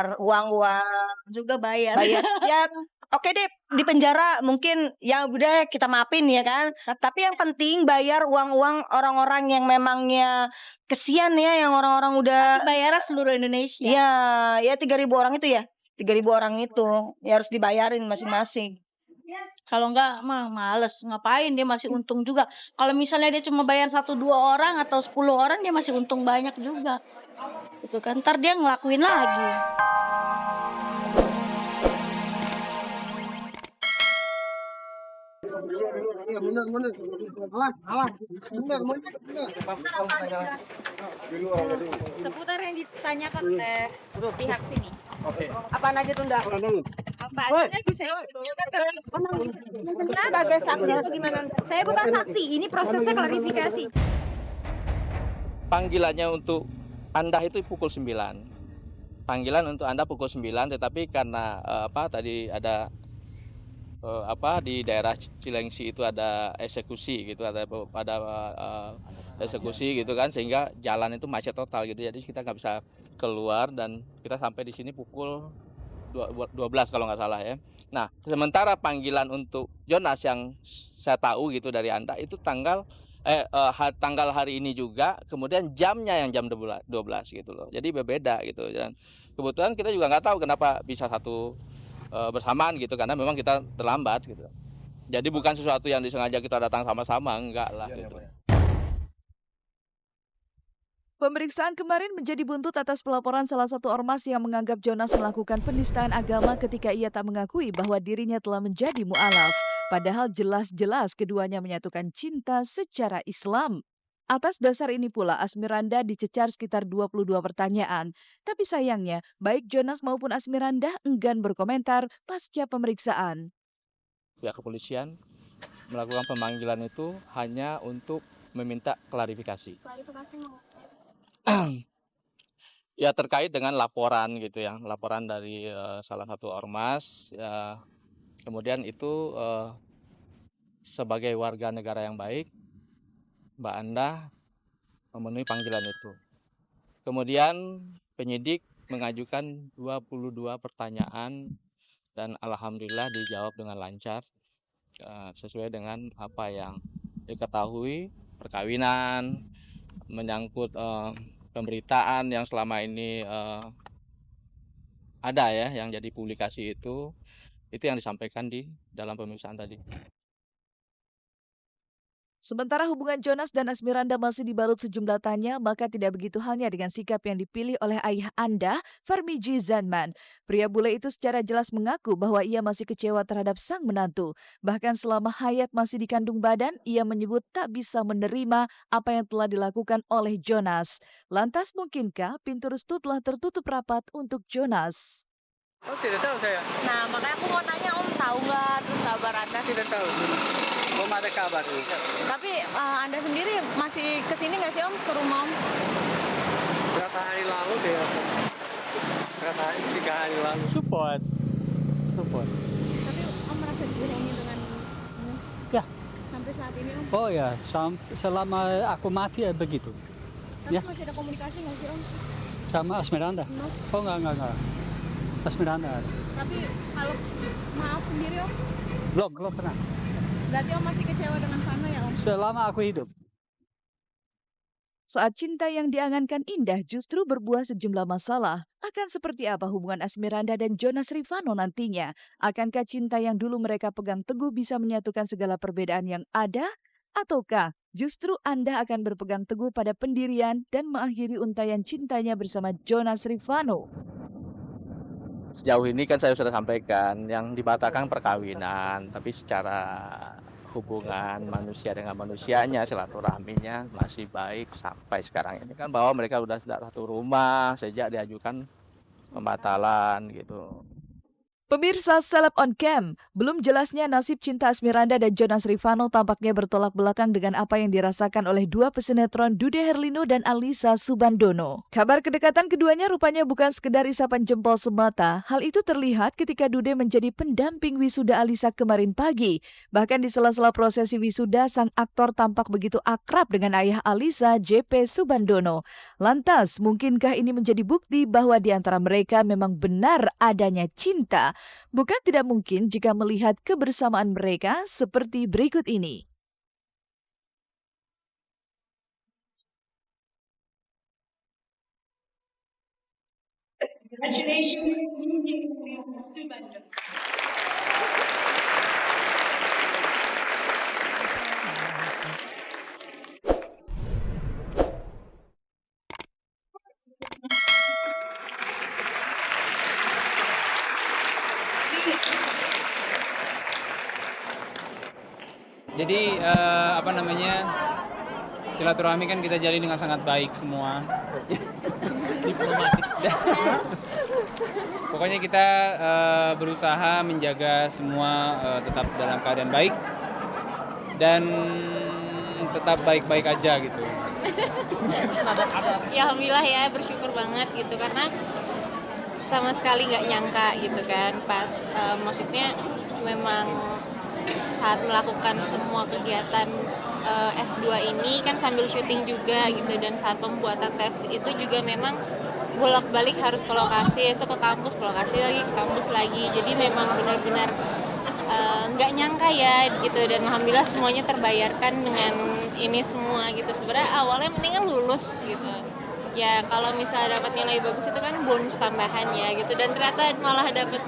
bayar uang-uang Juga bayar. ya oke deh di penjara mungkin ya udah kita maafin ya kan. Tapi yang penting bayar uang-uang orang-orang yang memangnya kesian ya, yang orang-orang udah Bayarnya seluruh Indonesia. ya 3.000 orang itu ya. 3.000 orang itu ya harus dibayarin masing-masing. Kalau enggak mah males, ngapain dia masih untung juga. Kalau misalnya dia cuma bayar 1-2 orang atau 10 orang dia masih untung banyak juga. Gitu kan. Ntar dia ngelakuin lagi. Seputar yang ditanyakan oleh pihak sini. Apaan aja tunda? Apa aja bisa sebagai saksi atau gimana? Saya bukan saksi, ini prosesnya klarifikasi. Panggilannya untuk Anda itu pukul 9. Panggilan untuk Anda pukul 9, tetapi karena tadi ada di daerah Cilengsi itu ada eksekusi gitu, ada eksekusi gitu kan, sehingga jalan itu macet total gitu. Jadi kita nggak bisa keluar dan kita sampai di sini pukul 12 kalau nggak salah ya. Nah, sementara panggilan untuk Jonas yang saya tahu gitu dari Anda itu tanggal hari ini juga, kemudian jamnya yang jam 12 gitu loh. Jadi berbeda gitu. Dan kebetulan kita juga nggak tahu kenapa bisa satu bersamaan gitu, karena memang kita terlambat gitu. Jadi bukan sesuatu yang disengaja kita datang sama-sama, enggak lah gitu. Pemeriksaan kemarin menjadi buntut atas pelaporan salah satu ormas yang menganggap Jonas melakukan penistaan agama ketika ia tak mengakui bahwa dirinya telah menjadi mu'alaf. Padahal jelas-jelas keduanya menyatukan cinta secara Islam. Atas dasar ini pula Asmiranda dicecar sekitar 22 pertanyaan. Tapi sayangnya, baik Jonas maupun Asmiranda enggan berkomentar pasca pemeriksaan. Pihak kepolisian melakukan pemanggilan itu hanya untuk meminta klarifikasi. Ya terkait dengan laporan gitu ya, laporan dari salah satu ormas. Ya, kemudian itu sebagai warga negara yang baik, Mbak Anda memenuhi panggilan itu. Kemudian penyidik mengajukan 22 pertanyaan dan alhamdulillah dijawab dengan lancar sesuai dengan apa yang diketahui, perkawinan, menyangkut pemberitaan yang selama ini ada ya, yang jadi publikasi itu yang disampaikan di dalam pemeriksaan tadi. Sementara hubungan Jonas dan Asmiranda masih dibalut sejumlah tanya, maka tidak begitu halnya dengan sikap yang dipilih oleh ayah Anda, Farmiji Zanman. Pria bule itu secara jelas mengaku bahwa ia masih kecewa terhadap sang menantu. Bahkan selama Hayat masih dikandung badan, ia menyebut tak bisa menerima apa yang telah dilakukan oleh Jonas. Lantas mungkinkah pintu restu telah tertutup rapat untuk Jonas? Oh, tidak tahu saya. Nah, makanya aku mau tanya Om, tahu nggak terus kabar Anda? Tidak tahu. Belum ada kabar. Tapi Anda sendiri masih kesini nggak sih Om, ke rumah Om? Berapa hari lalu dia? 3 hari lalu. Support. Tapi Om merasa dibohongi dengan Ya. sampai saat ini Om? Oh ya, selama aku mati begitu. Tapi Ya. masih ada komunikasi nggak sih Om? Sama Asmiranda? No. Oh enggak. Asmiranda. Tapi kalau maaf sendiri Om, Belum pernah. berarti Om masih kecewa dengan Fana ya Om? Selama aku hidup. Saat cinta yang diangankan indah justru berbuah sejumlah masalah. Akan seperti apa hubungan Asmiranda dan Jonas Rifano nantinya? Akankah cinta yang dulu mereka pegang teguh bisa menyatukan segala perbedaan yang ada? Ataukah justru Anda akan berpegang teguh pada pendirian dan mengakhiri untayan cintanya bersama Jonas Rifano? Sejauh ini kan saya sudah sampaikan yang dibatalkan perkawinan, tapi secara hubungan manusia dengan manusianya, silaturahminya masih baik sampai sekarang ini kan, bahwa mereka sudah satu rumah sejak diajukan pembatalan gitu. Pemirsa Seleb on Cam, belum jelasnya nasib cinta Asmiranda dan Jonas Rivanno tampaknya bertolak belakang dengan apa yang dirasakan oleh dua pesinetron Dude Herlino dan Alyssa Subandono. Kabar kedekatan keduanya rupanya bukan sekedar isapan jempol semata. Hal itu terlihat ketika Dude menjadi pendamping wisuda Alyssa kemarin pagi. Bahkan di sela-sela prosesi wisuda, sang aktor tampak begitu akrab dengan ayah Alyssa, JP Subandono. Lantas, mungkinkah ini menjadi bukti bahwa di antara mereka memang benar adanya cinta? Bukan tidak mungkin jika melihat kebersamaan mereka seperti berikut ini. Jadi silaturahmi kan kita jalin dengan sangat baik semua. Pokoknya kita berusaha menjaga semua tetap dalam keadaan baik dan tetap baik-baik aja gitu. Ya alhamdulillah ya, bersyukur banget gitu karena sama sekali nggak nyangka gitu kan pas maksudnya memang saat melakukan semua kegiatan S2 ini kan sambil syuting juga gitu, dan saat pembuatan tes itu juga memang bolak-balik harus ke lokasi, esok ke kampus, ke lokasi lagi, ke kampus lagi. Jadi memang benar-benar nggak nyangka ya gitu, dan alhamdulillah semuanya terbayarkan dengan ini semua gitu. Sebenarnya awalnya mendingan lulus gitu. Ya kalau misalnya dapat nilai bagus itu kan bonus tambahan ya gitu, dan ternyata malah dapat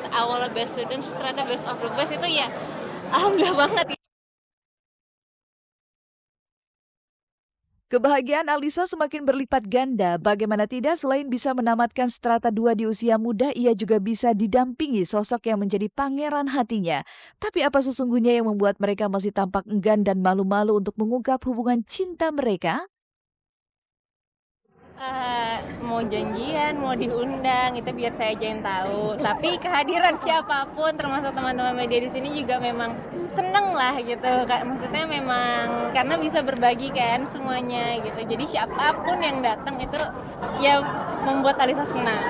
awalnya best student, ternyata best of the best, itu ya alhamdulillah banget. Kebahagiaan Alyssa semakin berlipat ganda. Bagaimana tidak, selain bisa menamatkan strata 2 di usia muda, ia juga bisa didampingi sosok yang menjadi pangeran hatinya. Tapi apa sesungguhnya yang membuat mereka masih tampak enggan dan malu-malu untuk mengungkap hubungan cinta mereka? Mau janjian, mau diundang, itu biar saya aja yang tahu. Tapi kehadiran siapapun, termasuk teman-teman media di sini juga memang seneng lah gitu. Maksudnya memang karena bisa berbagi kan semuanya gitu. Jadi siapapun yang datang itu ya membuat Alyssa senang.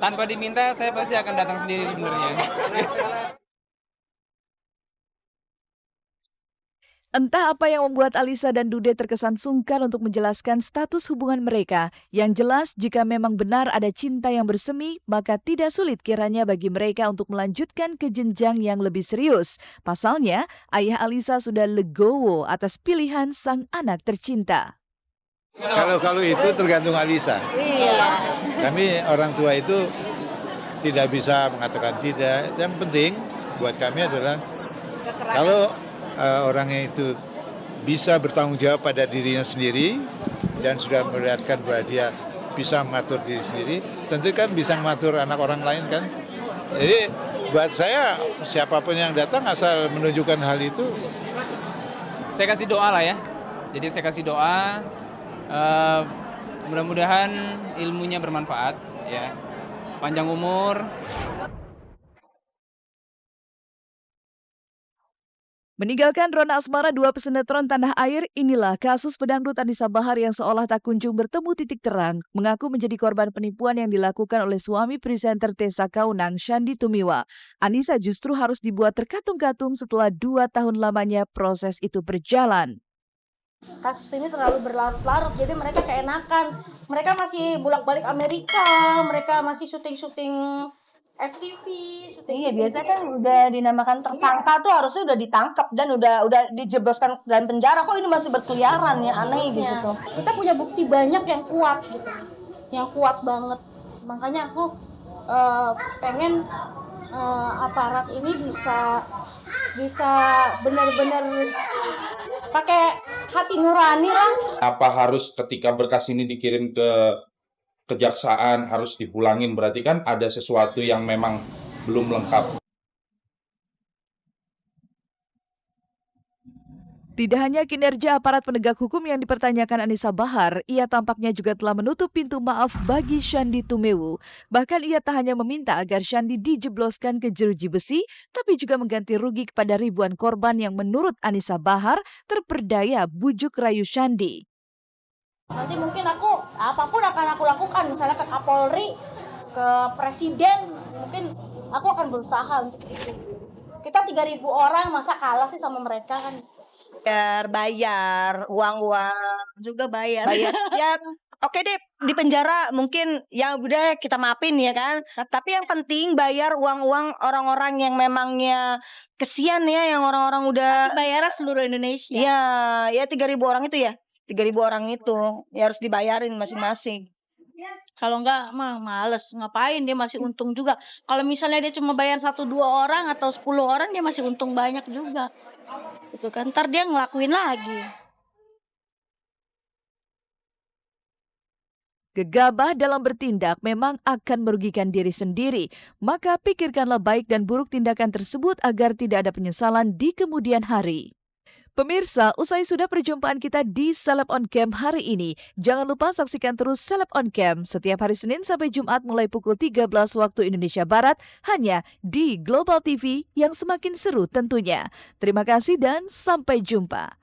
Tanpa diminta saya pasti akan datang sendiri sebenarnya. Entah apa yang membuat Alyssa dan Dude terkesan sungkan untuk menjelaskan status hubungan mereka. Yang jelas, jika memang benar ada cinta yang bersemi, maka tidak sulit kiranya bagi mereka untuk melanjutkan ke jenjang yang lebih serius. Pasalnya, ayah Alyssa sudah legowo atas pilihan sang anak tercinta. Kalau itu tergantung Alyssa. Kami orang tua itu tidak bisa mengatakan tidak. Yang penting buat kami adalah kalau orangnya itu bisa bertanggung jawab pada dirinya sendiri dan sudah melihatkan bahwa dia bisa mengatur diri sendiri, tentu kan bisa mengatur anak orang lain kan. Jadi buat saya siapapun yang datang asal menunjukkan hal itu. Saya kasih doa lah ya. Jadi saya kasih doa, mudah-mudahan ilmunya bermanfaat ya. Panjang umur. Meninggalkan Rona Asmara, dua pesinetron tanah air, inilah kasus pedangdut Anissa Bahar yang seolah tak kunjung bertemu titik terang, mengaku menjadi korban penipuan yang dilakukan oleh suami presenter Tessa Kaunang, Shandy Tumiwa. Anissa justru harus dibuat terkatung-katung setelah 2 tahun lamanya proses itu berjalan. Kasus ini terlalu berlarut-larut, jadi mereka keenakan. Mereka masih bolak-balik Amerika, mereka masih syuting-syuting FTV, syuting. Iya, biasanya kan udah dinamakan tersangka tuh harusnya udah ditangkap dan udah dijebloskan dalam penjara. Kok ini masih berkeliaran ya, aneh di situ. Kita punya bukti banyak yang kuat gitu, yang kuat banget. Makanya aku pengen aparat ini bisa benar-benar pakai hati nurani lah. Apa harus ketika berkas ini dikirim ke kejaksaan harus dipulangin, berarti kan ada sesuatu yang memang belum lengkap. Tidak hanya kinerja aparat penegak hukum yang dipertanyakan Anissa Bahar, ia tampaknya juga telah menutup pintu maaf bagi Shandy Tumewu. Bahkan ia tak hanya meminta agar Shandy dijebloskan ke jeruji besi, tapi juga mengganti rugi kepada ribuan korban yang menurut Anissa Bahar terperdaya bujuk rayu Shandy. Nanti mungkin aku apapun akan aku lakukan, misalnya ke Kapolri, ke Presiden, mungkin aku akan berusaha untuk itu. Kita 3.000 orang, masa kalah sih sama mereka kan? Bayar uang-uang Juga bayar. ya oke deh, di penjara mungkin ya udah kita maafin ya kan, tapi yang penting bayar uang-uang orang-orang yang memangnya kesian ya, yang orang-orang udah Bayarnya seluruh Indonesia. ya 3.000 orang itu ya, 3.000 orang itu ya harus dibayarin masing-masing. Kalau enggak mah males, ngapain dia masih untung juga. Kalau misalnya dia cuma bayar 1-2 orang atau 10 orang dia masih untung banyak juga. Gitu kan, ntar dia ngelakuin lagi. Gegabah dalam bertindak memang akan merugikan diri sendiri, maka pikirkanlah baik dan buruk tindakan tersebut agar tidak ada penyesalan di kemudian hari. Pemirsa, usai sudah perjumpaan kita di Celeb on Cam hari ini. Jangan lupa saksikan terus Celeb on Cam setiap hari Senin sampai Jumat mulai pukul 13 waktu Indonesia Barat hanya di Global TV yang semakin seru tentunya. Terima kasih dan sampai jumpa.